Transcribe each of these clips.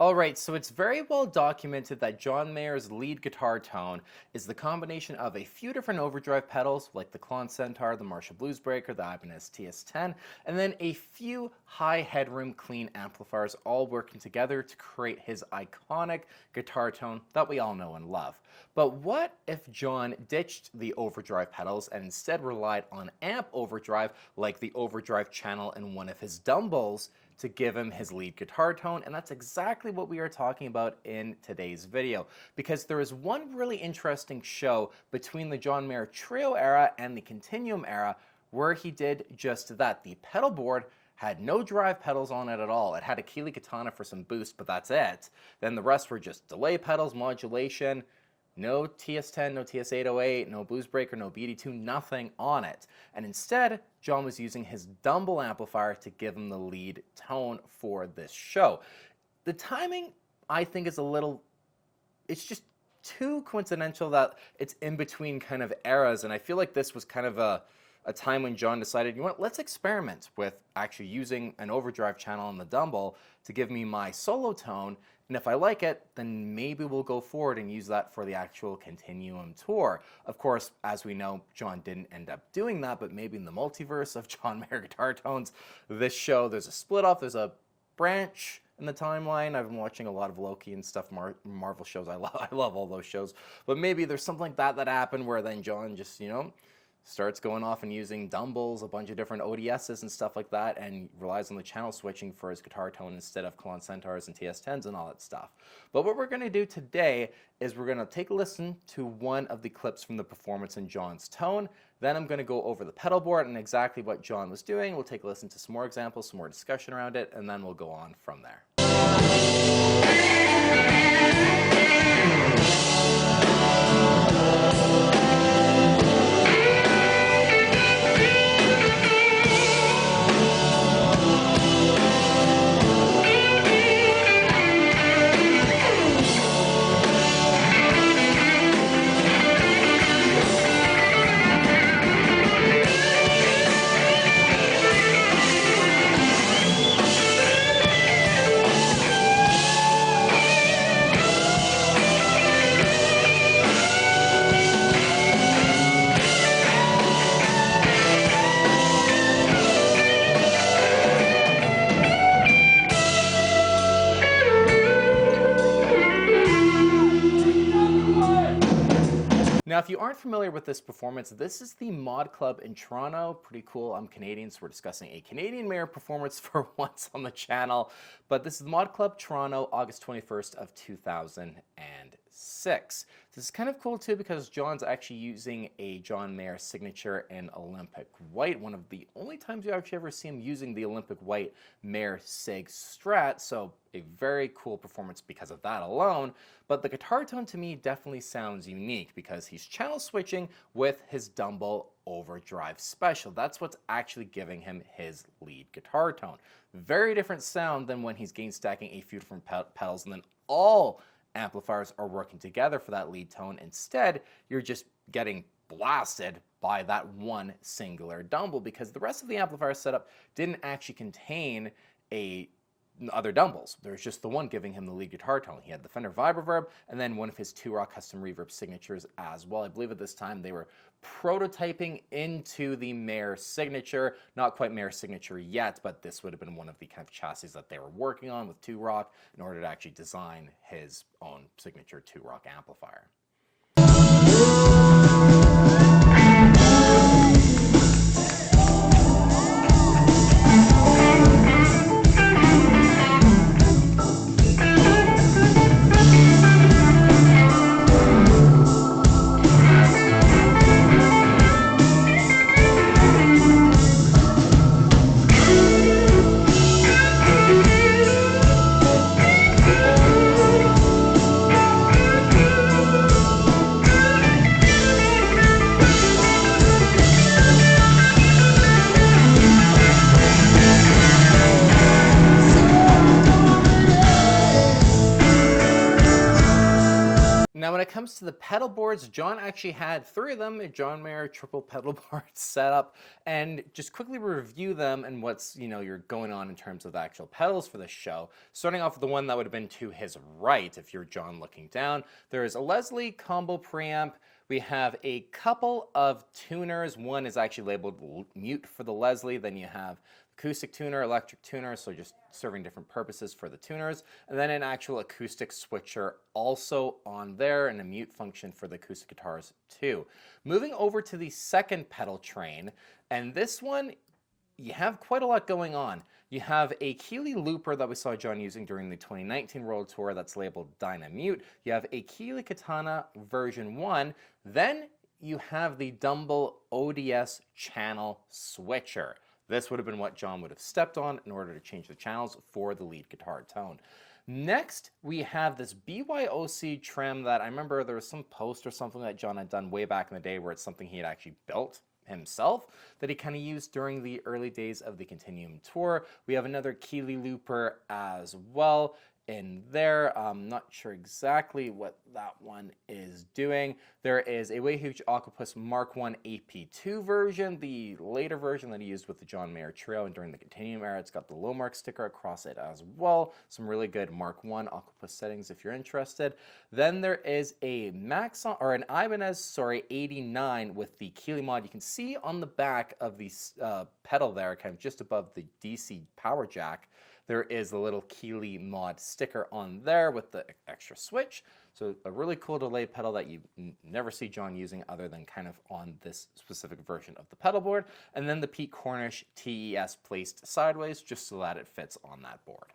Alright, so it's very well documented that John Mayer's lead guitar tone is the combination of a few different overdrive pedals, like the Klon Centaur, the Marshall Bluesbreaker, the Ibanez TS10, and then a few high headroom clean amplifiers all working together to create his iconic guitar tone that we all know and love. But what if John ditched the overdrive pedals and instead relied on amp overdrive, like the Overdrive Channel in one of his Dumbles, to give him his lead guitar tone? And that's exactly what we are talking about in today's video, because there is one really interesting show between the John Mayer Trio era and the Continuum era where he did just that. The pedal board had no drive pedals on it at all. It had a Keeley Katana for some boost, but that's it. Then the rest were just delay pedals, modulation, no TS10, no TS808, no Bluesbreaker, no BD2, nothing on it. And instead, John was using his Dumble amplifier to give him the lead tone for this show. The timing, I think, is it's just too coincidental that it's in between kind of eras, and I feel like this was kind of a time when John decided, you know what, let's experiment with actually using an overdrive channel on the Dumble to give me my solo tone, and if I like it, then maybe we'll go forward and use that for the actual Continuum tour. Of course, as we know, John didn't end up doing that, but maybe in the multiverse of John Mayer guitar tones, this show, there's a split off, there's a branch in the timeline. I've been watching a lot of Loki and stuff, Marvel shows. I love all those shows. But maybe there's something like that happened where then John just, starts going off and using Dumbles, a bunch of different ODSs and stuff like that, and relies on the channel switching for his guitar tone instead of Klon Centaurs and TS10s and all that stuff. But what we're going to do today is we're going to take a listen to one of the clips from the performance in John's tone. Then I'm going to go over the pedal board and exactly what John was doing. We'll take a listen to some more examples, some more discussion around it, and then we'll go on from there. Now, if you aren't familiar with this performance, this is the Mod Club in Toronto. Pretty cool. I'm Canadian, so we're discussing a Canadian Mayer performance for once on the channel. But this is the Mod Club Toronto, August 21st of 2006. This is kind of cool too because John's actually using a John Mayer signature in Olympic White. One of the only times you actually ever see him using the Olympic White Mayer Sig Strat. So a very cool performance because of that alone. But the guitar tone to me definitely sounds unique because he's channel switching with his Dumble Overdrive Special. That's what's actually giving him his lead guitar tone. Very different sound than when he's gain stacking a few different pedals and then all amplifiers are working together for that lead tone. Instead, you're just getting blasted by that one singular Dumble because the rest of the amplifier setup didn't actually contain other Dumbles. There's just the one giving him the lead guitar tone. He had the Fender Vibroverb and then one of his 2-Rock custom reverb signatures as well. I believe at this time they were prototyping into the Mayer signature. Not quite Mayer signature yet, but this would have been one of the kind of chassis that they were working on with 2-Rock in order to actually design his own signature 2-Rock amplifier. Now, when it comes to the pedal boards, John actually had 3 of them, a John Mayer triple pedal board set up, and just quickly review them and what's, you're going on in terms of the actual pedals for the show. Starting off with the one that would have been to his right, if you're John looking down, there is a Leslie combo preamp. We have a couple of tuners. One is actually labeled mute for the Leslie. Then you have acoustic tuner, electric tuner, so just serving different purposes for the tuners. And then an actual acoustic switcher also on there, and a mute function for the acoustic guitars too. Moving over to the second pedal train, and this one, you have quite a lot going on. You have a Keeley looper that we saw John using during the 2019 World Tour that's labeled Dynamute. You have a Keeley Katana version 1. Then you have the Dumble ODS channel switcher. This would have been what John would have stepped on in order to change the channels for the lead guitar tone. Next, we have this BYOC trim that I remember there was some post or something that John had done way back in the day where it's something he had actually built himself that he kind of used during the early days of the Continuum tour. We have another Keeley looper as well in there. I'm not sure exactly what that one is doing. There is a Way Huge Octopus Mark 1 AP2 version, the later version that he used with the John Mayer trio, and during the Continuum era, it's got the low mark sticker across it as well. Some really good Mark 1 Octopus settings if you're interested. Then there is a Maxon, or an Ibanez, 89 with the Keeley mod. You can see on the back of the pedal there, kind of just above the DC power jack, there is a little Keeley mod sticker on there with the extra switch. So a really cool delay pedal that you never see John using other than kind of on this specific version of the pedal board. And then the Pete Cornish TES placed sideways just so that it fits on that board.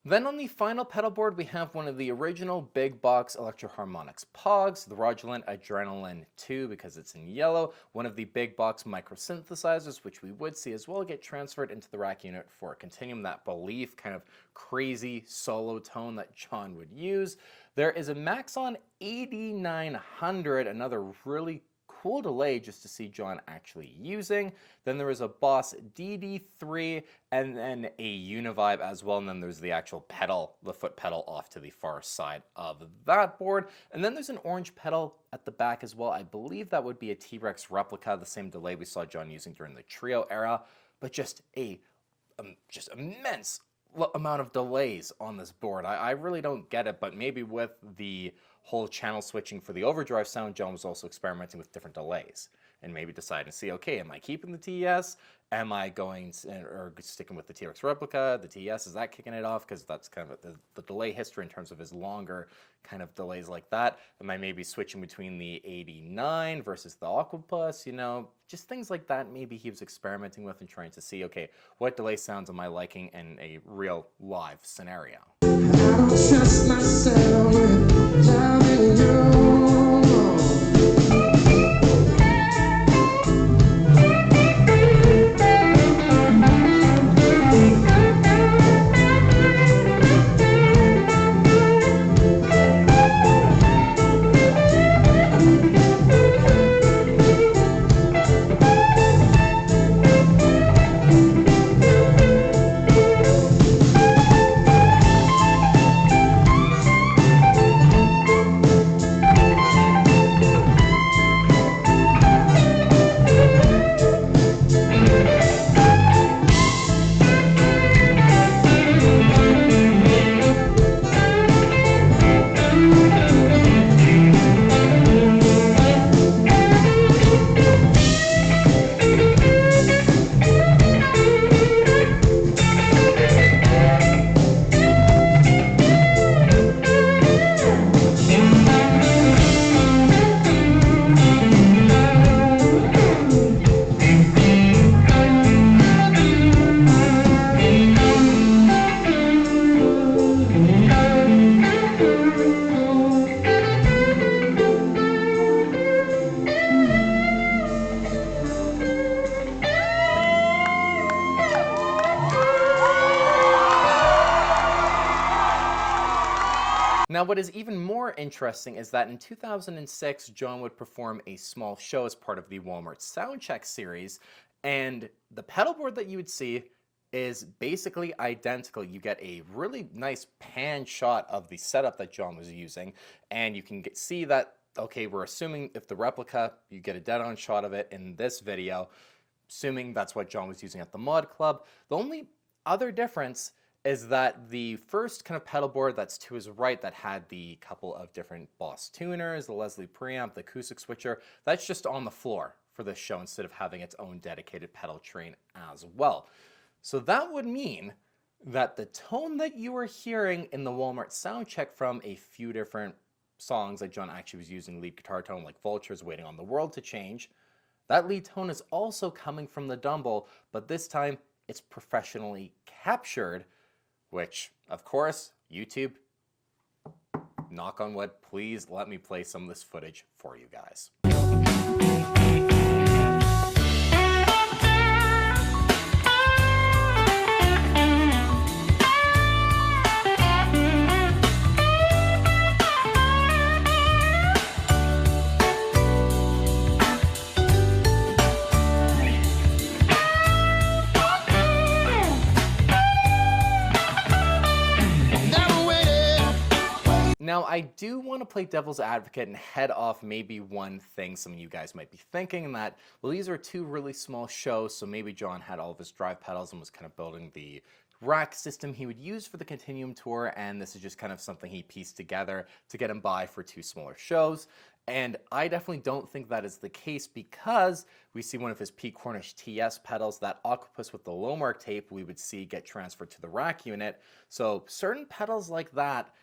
Then on the final pedal board, we have one of the original big box Electro-Harmonix Pogs, the Rodulant Adrenaline 2 because it's in yellow, one of the big box micro synthesizers, which we would see as well get transferred into the rack unit for Continuum, that Belief kind of crazy solo tone that John would use. There is a Maxon 8900, another really cool delay just to see John actually using. Then there is a Boss DD3 and then a Univibe as well. And then there's the actual pedal, the foot pedal off to the far side of that board. And then there's an orange pedal at the back as well. I believe that would be a T-Rex replica, the same delay we saw John using during the trio era, but just a just immense amount of delays on this board. I really don't get it, but maybe with the whole channel switching for the overdrive sound, John was also experimenting with different delays and maybe deciding to see, okay, am I keeping the TES? Am I going or sticking with the T-Rex replica? The TES, is that kicking it off? Because that's kind of the delay history in terms of his longer kind of delays like that. Am I maybe switching between the 89 versus the Octopus? Just things like that. Maybe he was experimenting with and trying to see, okay, what delay sounds am I liking in a real live scenario? I don't trust myself without you. Now, what is even more interesting is that in 2006, John would perform a small show as part of the Walmart Soundcheck series, and the pedal board that you would see is basically identical. You get a really nice pan shot of the setup that John was using, and you can see that, okay, we're assuming if the replica, you get a dead-on shot of it in this video, assuming that's what John was using at the Mod Club. The only other difference is that the first kind of pedal board that's to his right that had the couple of different Boss tuners, the Leslie preamp, the acoustic switcher, that's just on the floor for this show instead of having its own dedicated pedal train as well. So that would mean that the tone that you are hearing in the Walmart Soundcheck from a few different songs that John actually was using lead guitar tone, like Vultures, Waiting on the World to Change, that lead tone is also coming from the Dumble, but this time it's professionally captured, which, of course, YouTube, knock on wood, please let me play some of this footage for you guys. Now, I do want to play devil's advocate and head off maybe one thing some of you guys might be thinking, and that, well, these are two really small shows, so maybe John had all of his drive pedals and was kind of building the rack system he would use for the Continuum tour, and this is just kind of something he pieced together to get him by for two smaller shows. And I definitely don't think that is the case, because we see one of his P. Cornish TS pedals, that octopus with the low mark tape, we would see get transferred to the rack unit. So certain pedals like that,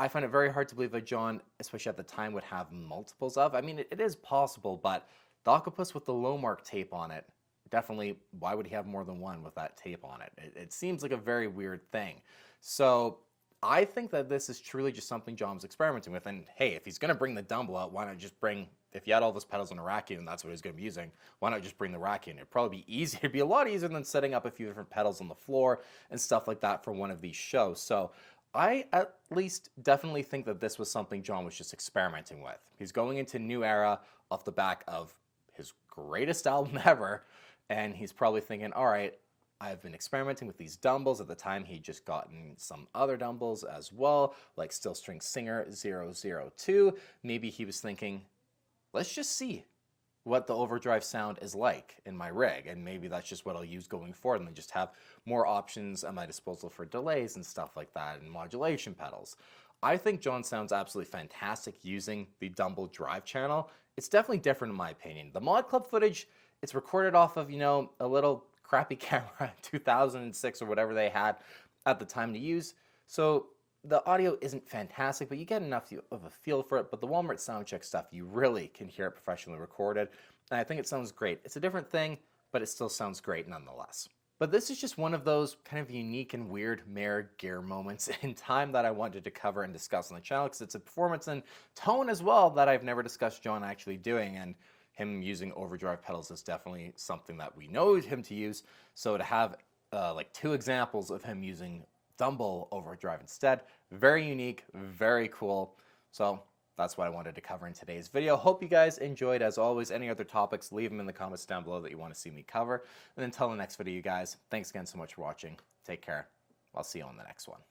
I find it very hard to believe that John, especially at the time, would have multiples of. I mean, it is possible, but the octopus with the low mark tape on it, definitely, why would he have more than one with that tape on it? It seems like a very weird thing. So I think that this is truly just something John was experimenting with. And hey, if he's going to bring the Dumble out, why not just bring, if he had all those pedals on a rack unit and that's what he's going to be using, why not just bring the rack unit? It'd probably be easier. It'd be a lot easier than setting up a few different pedals on the floor and stuff like that for one of these shows. So I at least definitely think that this was something John was just experimenting with. He's going into a new era off the back of his greatest album ever, and he's probably thinking, all right, I've been experimenting with these Dumbles. At the time, he'd just gotten some other Dumbles as well, like Steel String Singer 002. Maybe he was thinking, let's just see what the overdrive sound is like in my rig, and maybe that's just what I'll use going forward, and then just have more options at my disposal for delays and stuff like that, and modulation pedals. I think John sounds absolutely fantastic using the Dumble Drive channel. It's definitely different in my opinion. The Mod Club footage, it's recorded off of, a little crappy camera, 2006 or whatever they had at the time to use, so the audio isn't fantastic, but you get enough of a feel for it. But the Walmart Soundcheck stuff, you really can hear it professionally recorded, and I think it sounds great. It's a different thing, but it still sounds great nonetheless. But this is just one of those kind of unique and weird Mayor Gear moments in time that I wanted to cover and discuss on the channel, because it's a performance and tone as well that I've never discussed John actually doing, and him using overdrive pedals is definitely something that we know him to use. So to have like two examples of him using Dumble Overdrive instead, very unique, very cool. So that's what I wanted to cover in today's video. Hope you guys enjoyed. As always, any other topics, leave them in the comments down below that you want to see me cover. And until the next video, you guys, thanks again so much for watching. Take care. I'll see you on the next one.